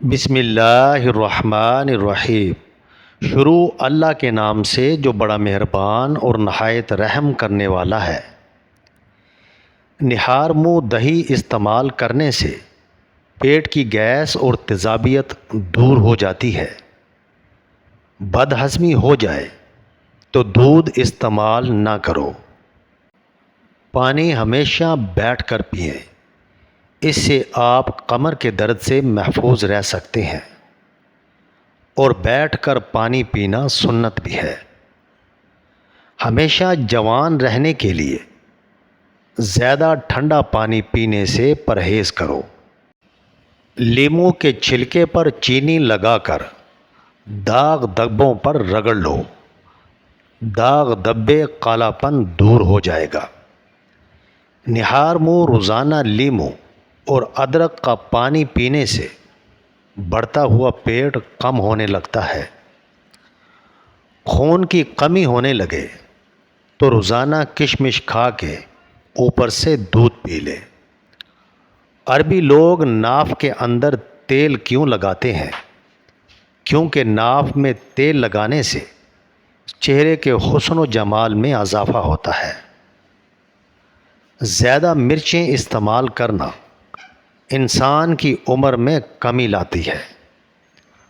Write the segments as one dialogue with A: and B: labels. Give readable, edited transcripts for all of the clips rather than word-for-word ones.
A: بسم اللہ الرحمن الرحیم۔ شروع اللہ کے نام سے جو بڑا مہربان اور نہایت رحم کرنے والا ہے۔ نہار منہ دہی استعمال کرنے سے پیٹ کی گیس اور تیزابیت دور ہو جاتی ہے۔ بد ہضمی ہو جائے تو دودھ استعمال نہ کرو۔ پانی ہمیشہ بیٹھ کر پئیں، اس سے آپ کمر کے درد سے محفوظ رہ سکتے ہیں، اور بیٹھ کر پانی پینا سنت بھی ہے۔ ہمیشہ جوان رہنے کے لیے زیادہ ٹھنڈا پانی پینے سے پرہیز کرو۔ لیموں کے چھلکے پر چینی لگا کر داغ دھبوں پر رگڑ لو، داغ دھبے کالا پن دور ہو جائے گا۔ نہار منہ روزانہ لیموں اور ادرک کا پانی پینے سے بڑھتا ہوا پیٹ کم ہونے لگتا ہے۔ خون کی کمی ہونے لگے تو روزانہ کشمش کھا کے اوپر سے دودھ پی لے۔ عربی لوگ ناف کے اندر تیل کیوں لگاتے ہیں؟ کیونکہ ناف میں تیل لگانے سے چہرے کے حسن و جمال میں اضافہ ہوتا ہے۔ زیادہ مرچیں استعمال کرنا انسان کی عمر میں کمی لاتی ہے،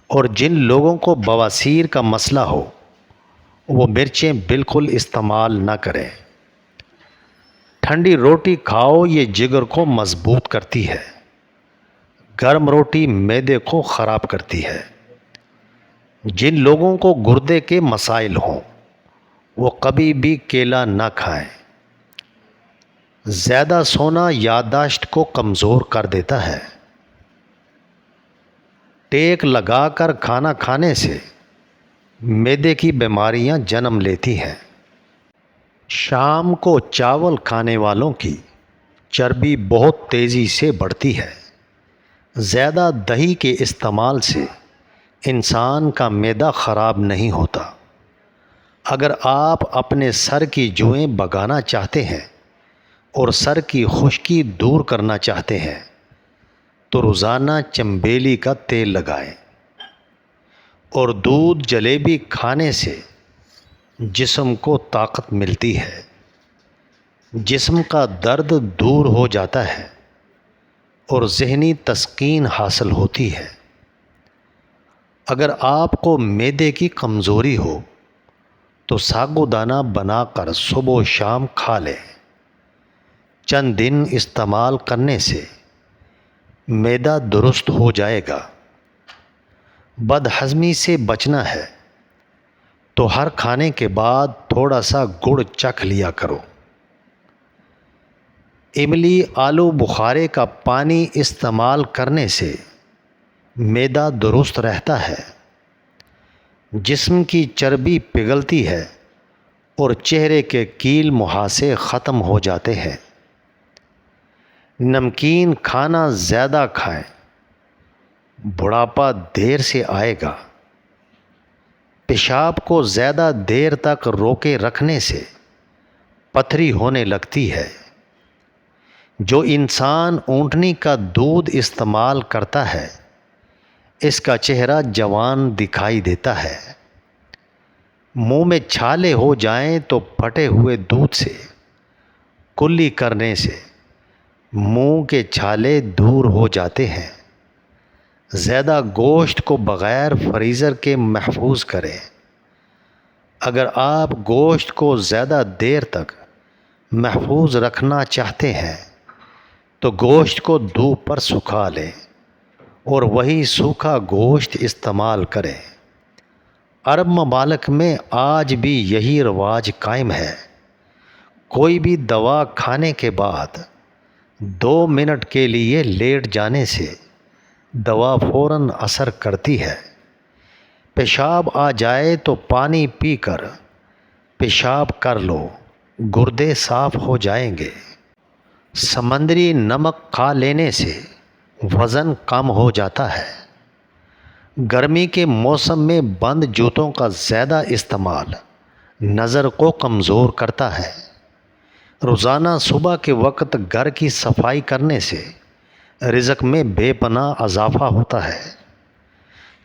A: اور جن لوگوں کو بواسیر کا مسئلہ ہو وہ مرچیں بالکل استعمال نہ کریں۔ ٹھنڈی روٹی کھاؤ، یہ جگر کو مضبوط کرتی ہے۔ گرم روٹی معدے کو خراب کرتی ہے۔ جن لوگوں کو گردے کے مسائل ہوں وہ کبھی بھی کیلا نہ کھائیں۔ زیادہ سونا یادداشت کو کمزور کر دیتا ہے۔ ٹیک لگا کر کھانا کھانے سے معدے کی بیماریاں جنم لیتی ہیں۔ شام کو چاول کھانے والوں کی چربی بہت تیزی سے بڑھتی ہے۔ زیادہ دہی کے استعمال سے انسان کا معدہ خراب نہیں ہوتا۔ اگر آپ اپنے سر کی جوئیں بھگانا چاہتے ہیں اور سر کی خشکی دور کرنا چاہتے ہیں تو روزانہ چنبیلی کا تیل لگائیں، اور دودھ جلیبی کھانے سے جسم کو طاقت ملتی ہے، جسم کا درد دور ہو جاتا ہے اور ذہنی تسکین حاصل ہوتی ہے۔ اگر آپ کو معدے کی کمزوری ہو تو ساگو دانہ بنا کر صبح و شام کھا لیں۔ چند دن استعمال کرنے سے معدہ درست ہو جائے گا۔ بد ہضمی سے بچنا ہے تو ہر کھانے کے بعد تھوڑا سا گڑ چکھ لیا کرو۔ املی آلو بخارے کا پانی استعمال کرنے سے معدہ درست رہتا ہے، جسم کی چربی پگھلتی ہے اور چہرے کے کیل مہاسے ختم ہو جاتے ہیں۔ نمکین کھانا زیادہ کھائیں، بڑھاپا دیر سے آئے گا۔ پیشاب کو زیادہ دیر تک روکے رکھنے سے پتھری ہونے لگتی ہے۔ جو انسان اونٹنی کا دودھ استعمال کرتا ہے اس کا چہرہ جوان دکھائی دیتا ہے۔ منہ میں چھالے ہو جائیں تو پھٹے ہوئے دودھ سے کلی کرنے سے منہ کے چھالے دور ہو جاتے ہیں۔ زیادہ گوشت کو بغیر فریزر کے محفوظ کریں۔ اگر آپ گوشت کو زیادہ دیر تک محفوظ رکھنا چاہتے ہیں تو گوشت کو دھوپ پر سکھا لیں اور وہی سوکھا گوشت استعمال کریں۔ عرب ممالک میں آج بھی یہی رواج قائم ہے۔ کوئی بھی دوا کھانے کے بعد 2 منٹ کے لیے لیٹ جانے سے دوا فوراً اثر کرتی ہے۔ پیشاب آ جائے تو پانی پی کر پیشاب کر لو، گردے صاف ہو جائیں گے۔ سمندری نمک کھا لینے سے وزن کم ہو جاتا ہے۔ گرمی کے موسم میں بند جوتوں کا زیادہ استعمال نظر کو کمزور کرتا ہے۔ روزانہ صبح کے وقت گھر کی صفائی کرنے سے رزق میں بے پناہ اضافہ ہوتا ہے۔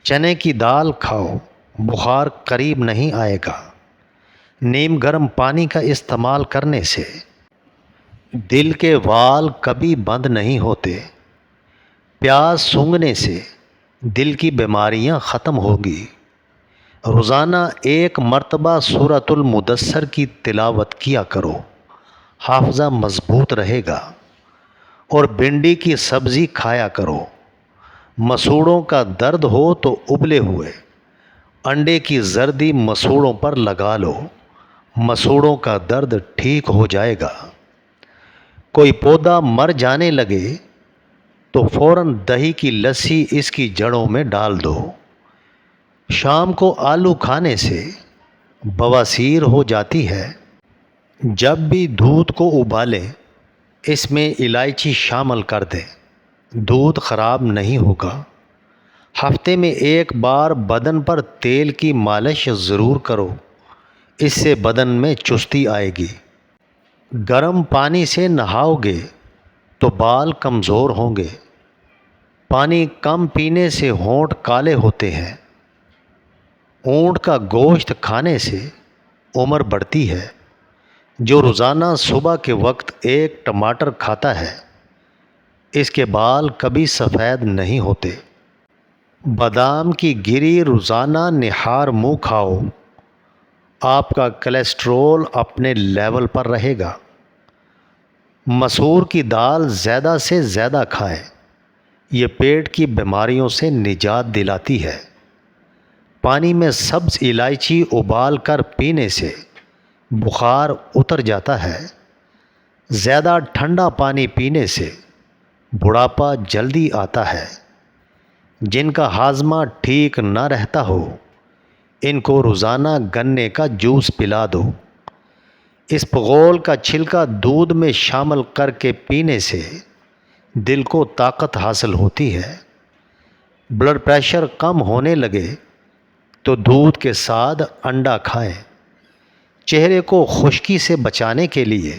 A: چنے کی دال کھاؤ، بخار قریب نہیں آئے گا۔ نیم گرم پانی کا استعمال کرنے سے دل کے وال کبھی بند نہیں ہوتے۔ پیاز سونگھنے سے دل کی بیماریاں ختم ہوگی۔ روزانہ 1 مرتبہ سورۃ المدثر کی تلاوت کیا کرو، حافظہ مضبوط رہے گا۔ اور بھنڈی کی سبزی کھایا کرو۔ مسوڑوں کا درد ہو تو ابلے ہوئے انڈے کی زردی مسوڑوں پر لگا لو، مسوڑوں کا درد ٹھیک ہو جائے گا۔ کوئی پودا مر جانے لگے تو فوراً دہی کی لسی اس کی جڑوں میں ڈال دو۔ شام کو آلو کھانے سے بواسیر ہو جاتی ہے۔ جب بھی دودھ کو ابالیں اس میں الائچی شامل کر دیں، دودھ خراب نہیں ہوگا۔ ہفتے میں 1 بار بدن پر تیل کی مالش ضرور کرو، اس سے بدن میں چستی آئے گی۔ گرم پانی سے نہاؤ گے تو بال کمزور ہوں گے۔ پانی کم پینے سے ہونٹ کالے ہوتے ہیں۔ اونٹ کا گوشت کھانے سے عمر بڑھتی ہے۔ جو روزانہ صبح کے وقت 1 ٹماٹر کھاتا ہے اس کے بال کبھی سفید نہیں ہوتے۔ بادام کی گری روزانہ نہار منہ کھاؤ، آپ کا کولیسٹرول اپنے لیول پر رہے گا۔ مسور کی دال زیادہ سے زیادہ کھائیں، یہ پیٹ کی بیماریوں سے نجات دلاتی ہے۔ پانی میں سبز الائچی ابال کر پینے سے بخار اتر جاتا ہے۔ زیادہ ٹھنڈا پانی پینے سے بڑھاپا جلدی آتا ہے۔ جن کا ہاضمہ ٹھیک نہ رہتا ہو ان کو روزانہ گنے کا جوس پلا دو۔ اسپغول کا چھلکا دودھ میں شامل کر کے پینے سے دل کو طاقت حاصل ہوتی ہے۔ بلڈ پریشر کم ہونے لگے تو دودھ کے ساتھ انڈا کھائیں۔ چہرے کو خشکی سے بچانے کے لیے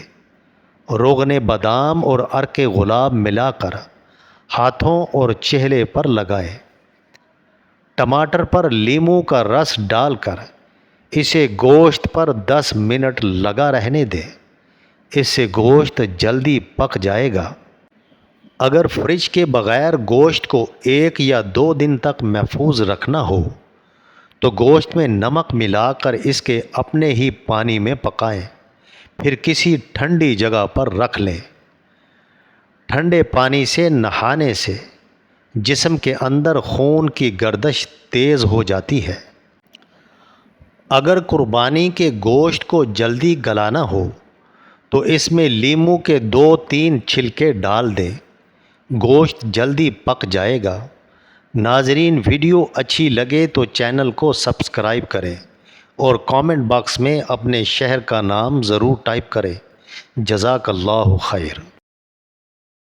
A: روغن بادام اور عرق گلاب ملا کر ہاتھوں اور چہرے پر لگائیں۔ ٹماٹر پر لیموں کا رس ڈال کر اسے گوشت پر 10 منٹ لگا رہنے دیں، اس سے گوشت جلدی پک جائے گا۔ اگر فریج کے بغیر گوشت کو 1 یا 2 دن تک محفوظ رکھنا ہو تو گوشت میں نمک ملا کر اس کے اپنے ہی پانی میں پکائیں، پھر کسی ٹھنڈی جگہ پر رکھ لیں۔ ٹھنڈے پانی سے نہانے سے جسم کے اندر خون کی گردش تیز ہو جاتی ہے۔ اگر قربانی کے گوشت کو جلدی گلانا ہو تو اس میں لیموں کے 2-3 چھلکے ڈال دیں، گوشت جلدی پک جائے گا۔ ناظرین، ویڈیو اچھی لگے تو چینل کو سبسکرائب کریں اور کامنٹ باکس میں اپنے شہر کا نام ضرور ٹائپ کریں۔ جزاک اللہ خیر۔